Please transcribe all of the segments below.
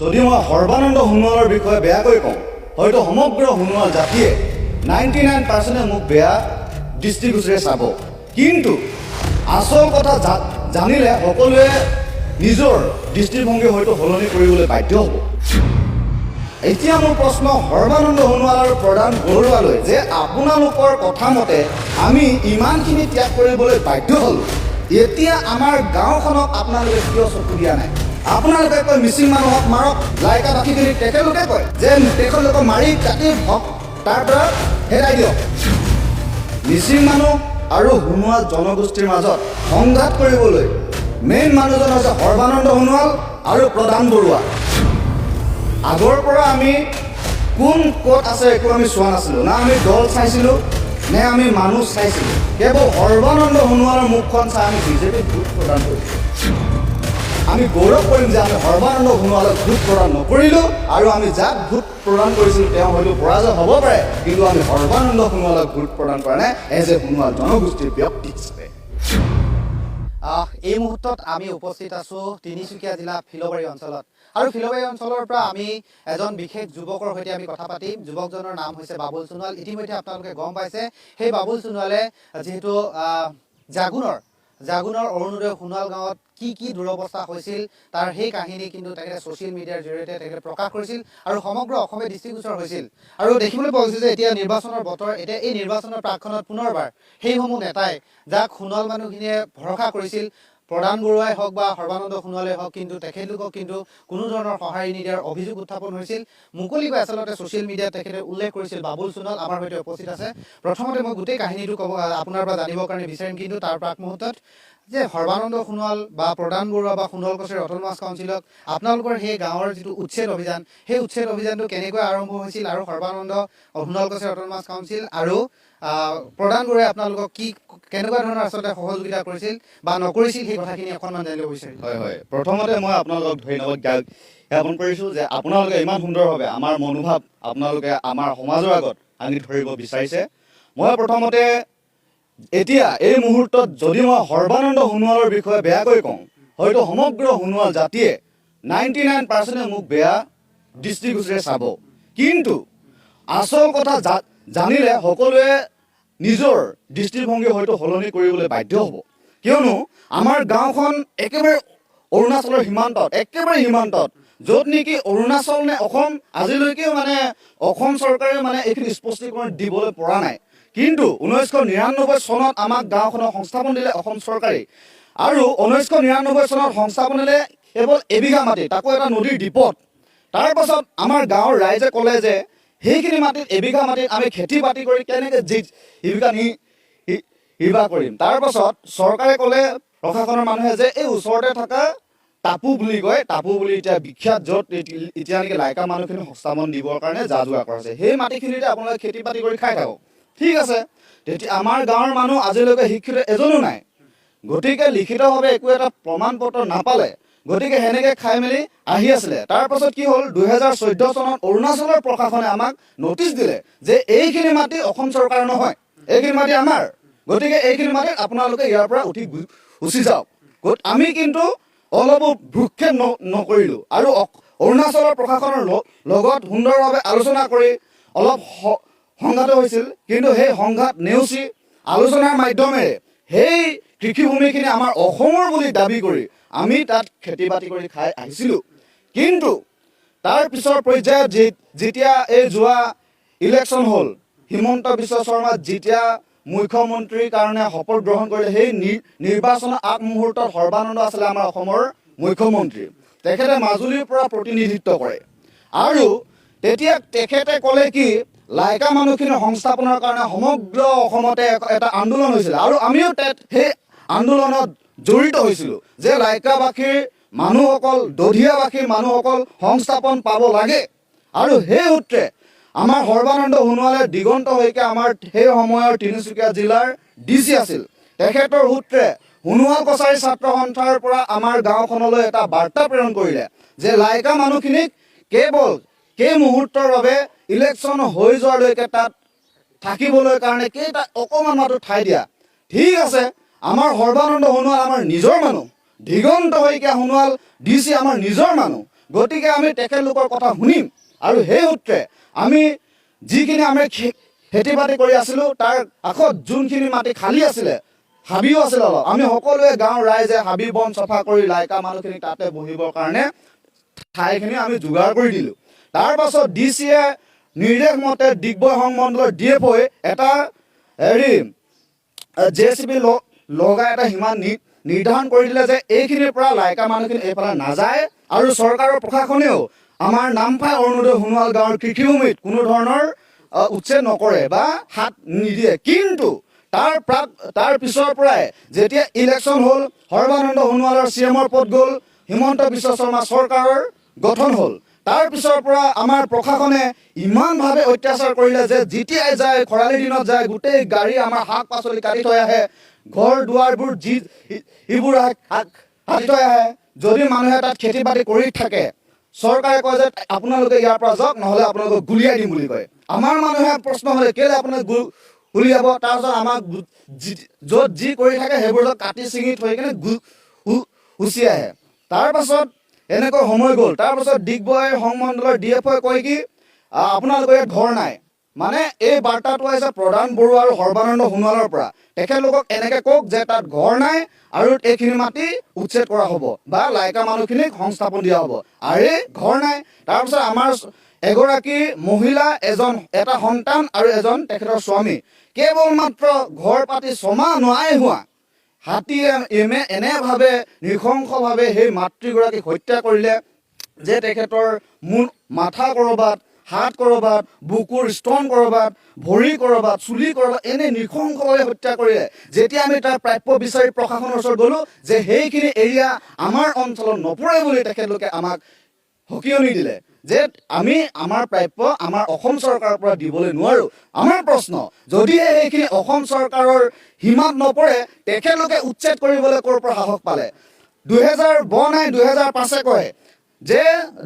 যদি মই সৰ্বানন্দ সোণোৱালৰ বিষয়ে বেয়াকৈ কওঁ, হয়তো সমগ্ৰ সোণোৱাল জাতিয়ে 99% মোক বেয়া দৃষ্টিগোচৰে চাব। কিন্তু আচল কথা জানিলে সকলোৱে নিজৰ দৃষ্টিভংগী হয়তো সলনি কৰিবলৈ বাধ্য হ'ব। এতিয়া মোৰ প্ৰশ্ন সৰ্বানন্দ সোণোৱাল আৰু প্ৰধান বৰুৱালৈ যে আপোনালোকৰ কথা মতে আমি ইমানখিনি ত্যাগ কৰিবলৈ বাধ্য হ'লোঁ, এতিয়া আমাৰ গাঁওখনক আপোনালোকে কিয় চকু দিয়া নাই? আপোনালোকে কয় মিচিং মানুহক মাৰক, লাইকাবাসীখিনিক তেখেতলোকে কয় যে তেখেতলোকক মাৰি কাটি হওক তাৰ পৰা হেৰাই দিয়ক। মিচিং মানুহ আৰু সোণোৱাল জনগোষ্ঠীৰ মাজত সংঘাত কৰিবলৈ মেইন মানুহজন হৈছে সৰ্বানন্দ সোণোৱাল আৰু প্ৰধান বৰুৱা। আগৰ পৰা আমি কোন ক'ত আছে একো আমি চোৱা নাছিলোঁ, না আমি দল চাইছিলোঁ নে আমি মানুহ চাইছিলোঁ। কেৱল সৰ্বানন্দ সোণোৱালৰ মুখখন চাই আমি বিজেপিক ভোট প্ৰদান কৰিছোঁ। আমি গৌৰৱ কৰিম যে আমি সৰ্বানন্দ সোণোৱালক ভোট প্ৰদান নকৰিলোঁ, আৰু আমি যাক ভোট প্ৰদান কৰিছিলোঁ তেওঁ হয়তো পৰাজয় হ'ব পাৰে, কিন্তু আমি সৰ্বানন্দ সোণোৱালক ভোট প্ৰদান কৰা নাই এজ এ সোণোৱাল জনগোষ্ঠীৰ ব্যক্তি হিচাপে। এই মুহূৰ্তত আমি উপস্থিত আছোঁ তিনিচুকীয়া জিলা ফিলবাৰী অঞ্চলত, আৰু ফিলবাৰী অঞ্চলৰ পৰা আমি এজন বিশেষ যুৱকৰ সৈতে আমি কথা পাতিম। যুৱকজনৰ নাম হৈছে বাবুল সোণোৱাল। ইতিমধ্যে আপোনালোকে গম পাইছে, সেই বাবুল সোণোৱালে যিহেতু জাগুনৰ অৰুণোদয় সোণোৱাল গাঁৱত কি দুৰৱস্থা হৈছিল তাৰ সেই কাহিনী কিন্তু তেখেতে ছ'চিয়েল মিডিয়াৰ জৰিয়তে তেখেতে প্ৰকাশ কৰিছিল, আৰু সমগ্ৰ অসমে দৃষ্টিগোচৰ হৈছিল। আৰু দেখিবলৈ পোৱা গৈছে যে এতিয়া নিৰ্বাচনৰ বতৰ, এতিয়া এই নিৰ্বাচনৰ প্ৰাকখনত পুনৰবাৰ সেইসমূহ নেতাই যাক সোণোৱাল মানুহখিনিয়ে ভৰসা কৰিছিল, প্ৰধান বৰুৱাই হওক বা সৰ্বানন্দ সোণোৱালেই হওক, কিন্তু তেখেতলোকক কিন্তু কোনো ধৰণৰ সঁহাৰি নিদিয়াৰ অভিযোগ উত্থাপন হৈছিল। মুকলিকৈ আচলতে ছ'চিয়েল মিডিয়াত তেখেতে উল্লেখ কৰিছিল বাবুল সোণোৱাল আমাৰ সৈতে উপস্থিত আছে। প্ৰথমতে মই গোটেই কাহিনীটো আপোনাৰ পৰা জানিবৰ কাৰণে বিচাৰিম, কিন্তু তাৰ প্ৰাক মুহূৰ্তত যে সৰ্বানন্দ সোণোৱাল বা প্ৰধান বৰুৱা বা সোণোৱাল কছাৰী অট'নমাছ কাউন্সিলক আপোনালোকৰ সেই গাঁৱৰ যিটো উচ্ছেদ অভিযান, সেই উচ্ছেদ অভিযানটো কেনেকৈ আৰম্ভ হৈছিল, আৰু সৰ্বানন্দ সোণোৱাল কছাৰী অট'নমাছ কাউন্সিল আৰু প্ৰধান বৰুৱাই আপোনালোকক কেনেকুৱা ধৰণৰ আচলতে সহযোগিতা কৰিছিল বা নকৰিছিল, সেই কথাখিনি অকণমান জানিব বিচাৰিম। হয়, প্ৰথমতে মই আপোনালোকক ধন্যবাদ জ্ঞাপন কৰিছোঁ যে আপোনালোকে ইমান সুন্দৰভাৱে আমাৰ মনোভাৱ আপোনালোকে আমাৰ সমাজৰ আগত দাঙি ধৰিব বিচাৰিছে। মই প্ৰথমতে এতিয়া এই মুহূৰ্তত যদি মই সৰ্বানন্দ সোণোৱালৰ বিষয়ে বেয়াকৈ কওঁ, হয়তো সমগ্ৰ সোণোৱাল জাতিয়ে 99% মোক বেয়া দৃষ্টিগোচৰে চাব। কিন্তু আচল কথা জানিলে সকলোৱে নিজৰ দৃষ্টিভংগী হয়তো সলনি কৰিবলৈ বাধ্য হ'ব। কিয়নো আমাৰ গাঁওখন একেবাৰে অৰুণাচলৰ সীমান্তত, য'ত নেকি অৰুণাচল নে অসম আজিলৈকেও অসম চৰকাৰে এইখিনি স্পষ্টীকৰণ দিবলৈ পৰা নাই। কিন্তু 1999 চনত আমাক গাঁওখনৰ সংস্থাপন দিলে অসম চৰকাৰে, আৰু 1999 চনত সংস্থাপন দিলে কেৱল এবিঘা মাটি, তাকো এটা নদীৰ দ্বীপত। তাৰ পাছত আমাৰ গাঁৱৰ ৰাইজে ক'লে যে সেইখিনি মাটিত, এবিঘা মাটিত আমি খেতি বাতি কৰি কেনেকৈ হিবা কৰিম। তাৰ পাছত চৰকাৰে ক'লে, প্ৰশাসনৰ মানুহে, যে এই ওচৰতে থকা টাপু বুলি কয়, টাপু বুলি এতিয়া বিখ্যাত, য'ত এতিয়া নেকি লাইকা মানুহখিনি সংস্থাপন দিবৰ কাৰণে যা যোগাৰ কৰা হৈছে, সেই মাটিখিনিতে আপোনালোকে খেতি বাতি কৰি খাই থাকক। ঠিক আছে। তেতিয়া আমাৰ গাঁৱৰ মানুহ আজিলৈকে শিক্ষিত এজনো নাই, গতিকে লিখিতভাৱে একো এটা প্ৰমাণ পত্ৰ নাপালে, গতিকে সেনেকৈ খাই মেলি আহি আছিলে। তাৰ পাছত কি হ'ল, 2014 চনত অৰুণাচলৰ প্ৰশাসনে আমাক নটিচ দিলে যে এইখিনি মাটি অসম চৰকাৰ নহয়, এইখিনি মাটি আমাৰ, গতিকে এইখিনি মাটিত আপোনালোকে ইয়াৰ পৰা গুচি যাওক। আমি কিন্তু অলপো ভ্ৰূক্ষেপ নকৰিলোঁ, আৰু অৰুণাচলৰ প্ৰশাসনৰ লগত সুন্দৰভাৱে আলোচনা কৰি অলপ সংঘাত হৈছিল, কিন্তু সেই সংঘাত নেওচি আলোচনাৰ মাধ্যমেৰে সেই কৃষিভূমিখিনি আমাৰ অসমৰ বুলি দাবী কৰি আমি তাত খেতি বাতি কৰি খাই আহিছিলোঁ। কিন্তু তাৰ পিছৰ পৰ্যায়ত যেতিয়া এই যোৱা ইলেকশ্যন হ'ল, হিমন্ত বিশ্ব শৰ্মা যেতিয়া মুখ্যমন্ত্ৰীৰ কাৰণে শপত গ্ৰহণ কৰিলে, সেই নিৰ্বাচনৰ আগমুহূৰ্তত সৰ্বানন্দ আছিলে আমাৰ অসমৰ মুখ্যমন্ত্ৰী। তেখেতে মাজুলীৰ পৰা প্ৰতিনিধিত্ব কৰে, আৰু তেতিয়া তেখেতে ক'লে কি, লাইকা মানুহখিনিৰ সংস্থাপনৰ কাৰণে সমগ্ৰ অসমতে এটা আন্দোলন হৈছিল, আৰু আমিও সেই আন্দোলনত জড়িত হৈছিলোঁ যে লাইকাবাসীৰ মানুহসকল, দধিয়াবাসীৰ মানুহসকল সংস্থাপন পাব লাগে। আৰু সেই সূত্ৰে আমাৰ সৰ্বানন্দ সোণোৱালে, দিগন্ত শইকীয়া আমাৰ সেই সময়ৰ তিনিচুকীয়া জিলাৰ DC আছিল, তেখেতৰ সূত্ৰে সোণোৱাল কছাৰী ছাত্ৰ সন্থাৰ পৰা আমাৰ গাঁওখনলৈ এটা বাৰ্তা প্ৰেৰণ কৰিলে যে লাইকা মানুহখিনিক কেৱল সেই মুহূৰ্তৰ বাবে ইলেকশ্যন হৈ যোৱালৈকে তাত থাকিবলৈ কাৰণে কেইটা অকণমান মাত্ৰ ঠাই দিয়া। ঠিক আছে, আমাৰ সৰ্বানন্দ সোণোৱাল আমাৰ নিজৰ মানুহ, দিগন্ত শইকীয়া সোণোৱাল DC আমাৰ নিজৰ মানুহ, গতিকে আমি তেখেতলোকৰ কথা শুনিম আৰু সেই সূত্ৰে আমি যিখিনি আমি খেতি বাতি কৰি আছিলোঁ তাৰ কাষত যোনখিনি মাটি খালী আছিলে হাবিও আছিলে অলপ আমি সকলোৱে গাঁৱৰ ৰাইজে হাবি বন চফা কৰি লাইকা মানুহখিনি তাতে বহিবৰ কাৰণে ঠাইখিনি আমি যোগাৰ কৰি দিলোঁ। তাৰ পাছত DCয়ে নিৰ্দেশ মতে ডিগবৈ সংমণ্ডলৰ DFOই এটা হেৰি JCB লগাই এটা সীমা নিৰ্ধাৰণ কৰি দিলে যে এইখিনিৰ পৰা লাইকা মানুহখিনি এইফালে নাযায় আৰু চৰকাৰৰ প্ৰশাসনেও আমাৰ নামফাই অৰুণোদয় সোণোৱাল গাঁৱৰ কৃষিভূমিত কোনো ধৰণৰ উচ্ছেদ নকৰে বা হাত নিদিয়ে। কিন্তু তাৰ পিছৰ পৰাই যেতিয়া ইলেকশ্যন হ'ল সৰ্বানন্দ সোণোৱালৰ CMৰ পদ গ'ল, হিমন্ত বিশ্ব শৰ্মা চৰকাৰৰ গঠন হ'ল, তাৰ পিছৰ পৰা আমাৰ প্ৰশাসনে ইমানভাৱে অত্যাচাৰ কৰিলে যে যেতিয়াই যায় খৰালি দিনত যায় গোটেই গাড়ী আমাৰ শাক পাচলি কাটি থৈ আহে, ঘৰ দুৱাৰবোৰ এইবোৰ কাটি থৈ আহে। যদি মানুহে তাত খেতি বাতি কৰি থাকে চৰকাৰে কয় যে আপোনালোকে ইয়াৰ পৰা যাওক নহ'লে আপোনালোকক গুলিয়াই দিম বুলি কয়। আমাৰ মানুহে প্ৰশ্ন হ'লে কেলে আপোনাক গুলিয়াব, তাৰপিছত আমাক য'ত যি কৰি থাকে সেইবোৰ কাটি ছিঙি থৈ কিনে গুচি আহে। তাৰ পাছত এনেকৈ সময় গ'ল। তাৰপাছত ডিগবৈ সংমণ্ডলৰ DFOই কয় কি আপোনালোকৰ ইয়াত ঘৰ নাই, মানে এই বাৰ্তাটো আহিছে প্ৰধান বৰুৱা আৰু সৰ্বানন্দ সোণোৱালৰ পৰা। তেখেতলোকক এনেকৈ কওক যে তাত ঘৰ নাই আৰু এইখিনি মাটি উচ্ছেদ কৰা হ'ব বা লাইকা মানুহখিনিক সংস্থাপন দিয়া হ'ব। আৰে ঘৰ নাই, তাৰপিছত আমাৰ এগৰাকী মহিলা এটা সন্তান আৰু এজন তেখেতৰ স্বামী কেৱল মাত্ৰ ঘৰ পাতি ছমাহ নোৱাই হোৱা হাতীয়ে এনেভাৱে নৃশংসভাৱে সেই মাতৃগৰাকীক হত্যা কৰিলে যে তেখেতৰ মাথা ক'ৰবাত, হাত ক'ৰবাত, বুকুৰ স্তন ক'ৰবাত, ভৰি ক'ৰবাত, চুলি ক'ৰবাত এনে নৃশংসভাৱে হত্যা কৰিলে। যেতিয়া আমি তাৰ প্ৰাপ্য বিচাৰি প্ৰশাসনৰ ওচৰত গ'লোঁ যে সেইখিনি এৰিয়া আমাৰ অঞ্চলত নপৰে বুলি তেখেতলোকে আমাক সকীয়নি দিলে যে আমি আমাৰ প্ৰাপ্য আমাৰ অসম চৰকাৰৰ পৰা দিবলৈ নোৱাৰোঁ। আমাৰ প্ৰশ্ন যদিহে সেইখিনি অসম চৰকাৰৰ সীমাত নপৰে তেখেতলোকে উচ্ছেদ কৰিবলৈ ক'ৰ পৰা সাহস পালে? 2005 কয় যে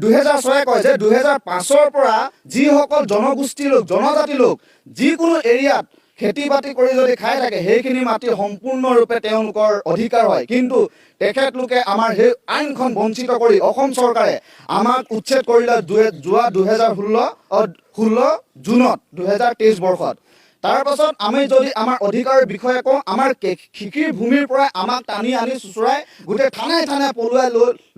2006 কয় যে 2005ৰ পৰা যিসকল জনগোষ্ঠী লোক জনজাতি লোক যিকোনো এৰিয়াত খেতি বাতি কৰি যদি খাই থাকে সেইখিনি মাটি সম্পূৰ্ণৰূপে তেওঁলোকৰ অধিকাৰ হয়। কিন্তু তেখেতলোকে আমাৰ সেই আইনখন বঞ্চিত কৰি অসম চৰকাৰে আমাক উচ্ছেদ কৰিলে যোৱা 2016 জুনত 2023 বৰ্ষত। তাৰ পাছত আমি যদি আমাৰ অধিকাৰৰ বিষয়ে কওঁ আমাৰ কৃষিৰ ভূমিৰ পৰাই আমাক টানি আনি চুচুৰাই গোটেই থানাই থানাই পলুৱাই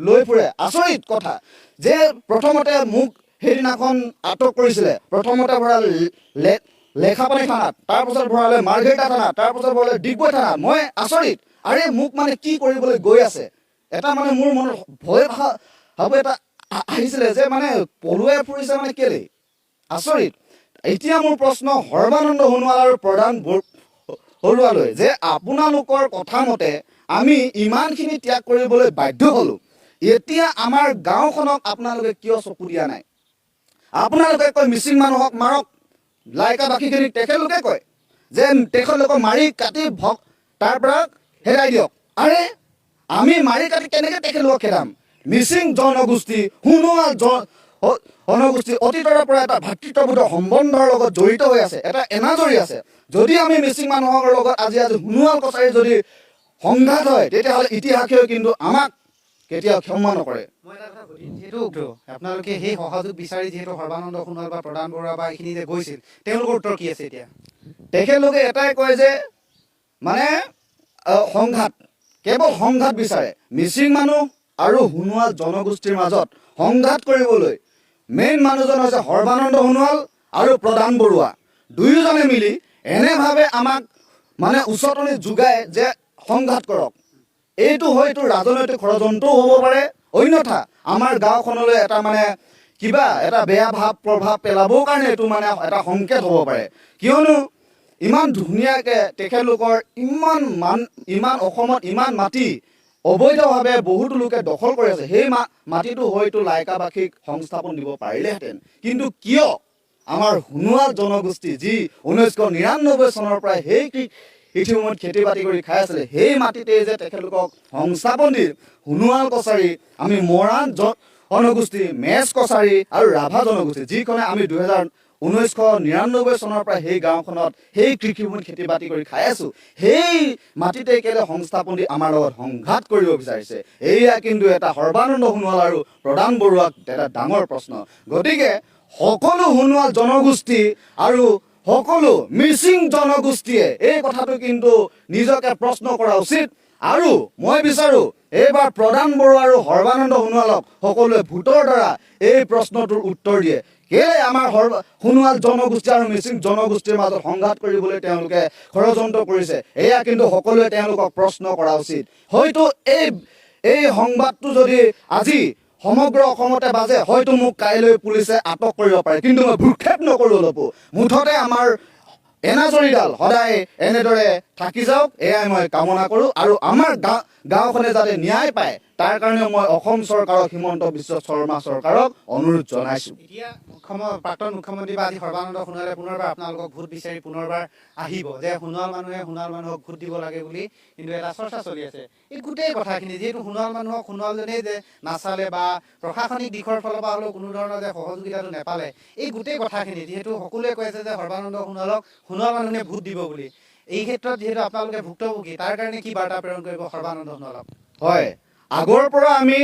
লৈ ফুৰে। আচৰিত কথা যে প্ৰথমতে মোক সেইদিনাখন আটক কৰিছিলে, প্ৰথমতে ভৰালে লেখাপানী থানাত, তাৰপাছত ভৰালে মাৰ্ঘেৰিটা থানাত, তাৰপাছত ভৰালে ডিগবৈ থানাত। মই আচৰিত, আৰে মোক মানে কি কৰিবলৈ গৈ আছে? এটা মানে মোৰ মনত ভয় ভাৱ এটা আহিছিলে যে মানে পলুৱাই ফুৰিছে মানে কেলেই? আচৰিত। এতিয়া মোৰ প্ৰশ্ন সৰ্বানন্দ সোণোৱাল আৰু প্ৰধান বৰুৱালৈ যে আপোনালোকৰ কথা মতে আমি ইমানখিনি ত্যাগ কৰিবলৈ বাধ্য হ'লোঁ, এতিয়া আমাৰ গাঁওখনক আপোনালোকে কিয় চকু দিয়া নাই? আপোনালোকে কয় মিচিং মানুহক মাৰক, লাইকাবাসীখিনিক তেখেতলোকে কয় যে তেখেতলোকক মাৰি কাটি তাৰ পৰা হেৰাই দিয়ক। আৰে আমি মাৰি কাটি কেনেকৈ তেখেতলোকক খেদাম? মিচিং জনগোষ্ঠী সোণোৱাল জনগোষ্ঠী অতীতৰ পৰা এটা ভাতৃত্ববোধৰ সম্বন্ধৰ লগত জড়িত হৈ আছে, এটা এনাজৰি আছে। যদি আমি মিচিং মানুহৰ লগত আজি সোণোৱাল কছাৰী যদি সংঘাত হয় তেতিয়াহ'লে ইতিহাসেও কিন্তু আমাক কেতিয়াও ক্ষমা নকৰে। মই এটা কথা সুধিম, যিহেতু আপোনালোকে সেই সহযোগ বিচাৰি যিহেতু সৰ্বানন্দ সোণোৱাল বা প্ৰধান বৰুৱা বা এইখিনি যে গৈছিল তেওঁলোকৰ উত্তৰ কি আছে এতিয়া? তেখেতলোকে এটাই কয় যে মানে সংঘাত, কেৱল সংঘাত বিচাৰে। মিচিং মানুহ আৰু সোণোৱাল জনগোষ্ঠীৰ মাজত সংঘাত কৰিবলৈ মেইন মানুহজন হৈছে সৰ্বানন্দ সোণোৱাল আৰু প্ৰধান বৰুৱা। দুয়োজনে মিলি এনেভাৱে আমাক মানে উচতনি যোগায় যে সংঘাত কৰক। এইটো হয়তো ৰাজনৈতিক ষড়যন্ত্ৰও হ'ব পাৰে, অন্যথা আমাৰ গাঁওখনলৈ এটা মানে কিবা এটা বেয়া প্ৰভাৱ পেলাবৰ কাৰণে এইটো মানে এটা সংকেত হ'ব পাৰে। কিয়নো ইমান ধুনীয়াকৈ তেখেতলোকৰ ইমান অসমত ইমান মাটি অবৈধভাৱে বহুতো লোকে দখল কৰি আছে, সেই মাটিটো হয়তো লাইকাবাসীক সংস্থাপন দিব পাৰিলেহেঁতেন। কিন্তু কিয় আমাৰ সোণোৱাল জনগোষ্ঠী যি 1999 চনৰ পৰাই সেই কৃষিভূমিত খেতি বাতি কৰি খাই আছিলে সেই মাটিতে যে তেখেতলোকক সংস্থাপন দি সোণোৱাল কছাৰী, আমি মৰাণ জনগোষ্ঠী, মেচ কছাৰী আৰু ৰাভা জনগোষ্ঠী যিখনে আমি 1999 চনৰ পৰা সেই গাঁওখনত সেই কৃষিভূমিত খেতি বাতি কৰি খাই আছো সেই মাটিতে কেলে সংস্থাপন দি আমাৰ লগত সংঘাত কৰিব বিচাৰিছে এয়া কিন্তু এটা সৰ্বানন্দ সোণোৱাল আৰু প্ৰধান বৰুৱাক এটা ডাঙৰ প্ৰশ্ন গতিকে সকলো সোণোৱাল জনগোষ্ঠী আৰু সকলো মিচিং জনগোষ্ঠীয়ে এই কথাটো কিন্তু নিজকে প্ৰশ্ন কৰা উচিত আৰু মই বিচাৰো এইবাৰ প্ৰধান বৰুৱা আৰু সৰ্বানন্দ সোণোৱালক সকলোৱে ভোটৰ দ্বাৰা এই প্ৰশ্নটোৰ উত্তৰ দিয়ে কেলে আমাৰ সোণোৱাল জনগোষ্ঠী আৰু মিচিং জনগোষ্ঠীৰ মাজত সংঘাত কৰিবলৈ তেওঁলোকে ষড়যন্ত্ৰ কৰিছে এয়া কিন্তু সকলোৱে তেওঁলোকক প্ৰশ্ন কৰা উচিত হয়তো এই সংবাদটো যদি আজি সমগ্ৰ অসমতে বাজে হয়তো মোক কাইলৈ পুলিচে আটক কৰিব পাৰে কিন্তু মই ভ্ৰূক্ষেপ নকৰো অলপো মুঠতে আমাৰ এনাজৰীডাল সদায় এনেদৰে থাকি যাওক এয়াই মই কামনা কৰোঁ আৰু আমাৰ গাঁওখনে যাতে ন্যায় পায় তাৰ কাৰণে মই অসম চৰকাৰক হিমন্ত বিশ্ব শৰ্মা চৰকাৰক অনুৰোধ জনাইছোঁ এতিয়া প্ৰাক্তন মুখ্যমন্ত্ৰী বা আজি সৰ্বানন্দ সোণোৱালে পুনৰবাৰ আপোনালোকক ভোট বিচাৰি পুনৰবাৰ আহিব যে সোণোৱাল মানুহক ভোট দিব লাগে বুলি কিন্তু এটা চৰ্চা চলি আছে এই গোটেই কথাখিনি যিহেতু সোণোৱাল মানুহক সোণোৱালজনেই যে নাচালে বা প্ৰশাসনিক দিশৰ ফালৰ পৰা হ'লেও কোনো ধৰণৰ যে সহযোগিতাটো নাপালে এই গোটেই কথাখিনি যিহেতু সকলোৱে কৈ আছে যে সৰ্বানন্দ সোণোৱালক সোণোৱাল মানুহে ভোট দিব বুলি এই ক্ষেত্ৰত যিহেতু আপোনালোকে ভুক্তভোগী তাৰ কাৰণে কি বাৰ্তা প্ৰেৰণ কৰিব সৰ্বানন্দ সোণোৱালক হয় আগৰ পৰা আমি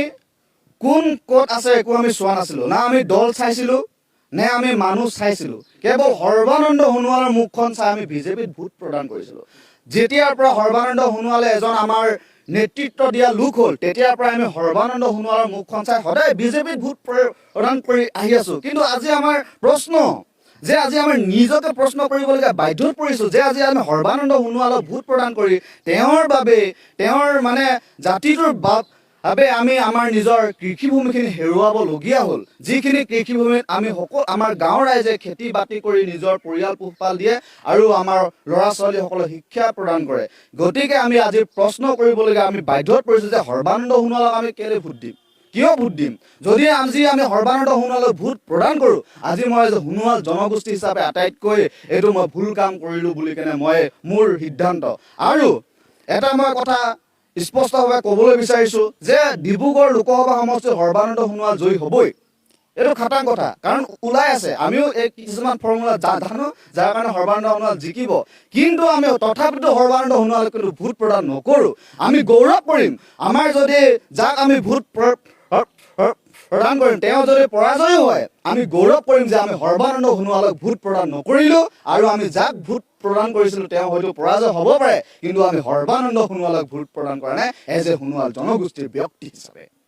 কোন ক'ত আছে একো আমি চোৱা নাছিলোঁ না আমি দল চাইছিলোঁ নে আমি মানুহ চাইছিলোঁ কেৱল সৰ্বানন্দ সোণোৱালৰ মুখখন চাই আমি বিজেপিত ভোট প্ৰদান কৰিছিলোঁ যেতিয়াৰ পৰা সৰ্বানন্দ সোণোৱালে এজন আমাৰ নেতৃত্ব দিয়া লোক হ'ল তেতিয়াৰ পৰা আমি সৰ্বানন্দ সোণোৱালৰ মুখখন চাই সদায় বিজেপিত ভোট প্ৰদান কৰি আহি আছোঁ কিন্তু আজি আমাৰ প্ৰশ্ন যে আজি আমি নিজকে প্ৰশ্ন কৰিবলগীয়া বাধ্যত পৰিছোঁ যে আজি আমি সৰ্বানন্দ সোণোৱালক ভোট প্ৰদান কৰি তেওঁৰ বাবে তেওঁৰ মানে জাতিটোৰ বাবে আমি আমাৰ নিজৰ কৃষিভূমিখিনি হেৰুৱাবলগীয়া হ'ল যিখিনি কৃষিভূমিত আমি আমাৰ গাঁৱৰ ৰাইজে খেতি বাতি কৰি নিজৰ পৰিয়াল পোহপাল দিয়ে আৰু আমাৰ ল'ৰা ছোৱালীসকলক শিক্ষা প্ৰদান কৰে গতিকে আমি আজি প্ৰশ্ন কৰিবলগীয়া আমি বাধ্যত পৰিছোঁ যে সৰ্বানন্দ সোণোৱালক আমি কেলৈ ভোট দিম কিয় ভোট দিম যদি আজি আমি সৰ্বানন্দ সোণোৱালক ভোট প্ৰদান কৰোঁ আজি মই সোণোৱাল জনগোষ্ঠী হিচাপে আটাইতকৈ এইটো মই ভুল কাম কৰিলোঁ বুলি কেনে মই মোৰ সিদ্ধান্ত আৰু এটা মই কথা স্পষ্টভাৱে ক'বলৈ বিচাৰিছোঁ যে ডিব্ৰুগড় লোকসভা সমষ্টিত সৰ্বানন্দ সোণোৱাল জয়ী হ'বই এইটো খাটাং কথা কাৰণ ওলাই আছে আমিও এই কিছুমান ফৰ্মুলা জানো যাৰ কাৰণে সৰ্বানন্দ সোণোৱাল জিকিব কিন্তু আমি তথাপিতো সৰ্বানন্দ সোণোৱালক কিন্তু ভোট প্ৰদান নকৰোঁ আমি গৌৰৱ কৰিম আমাৰ যদি যাক আমি ভোট প্ৰদান কৰিম তেওঁ যদি পৰাজয় হয় আমি গৌৰৱ কৰিম যে আমি সৰ্বানন্দ সোণোৱালক ভোট প্ৰদান নকৰিলোঁ আৰু আমি যাক ভোট প্ৰদান কৰিছিলোঁ তেওঁ হয়তো পৰাজয় হ'ব পাৰে কিন্তু আমি সৰ্বানন্দ সোণোৱালক ভোট প্ৰদান কৰা নাই এজ এ সোণোৱাল জনগোষ্ঠীৰ ব্যক্তি হিচাপে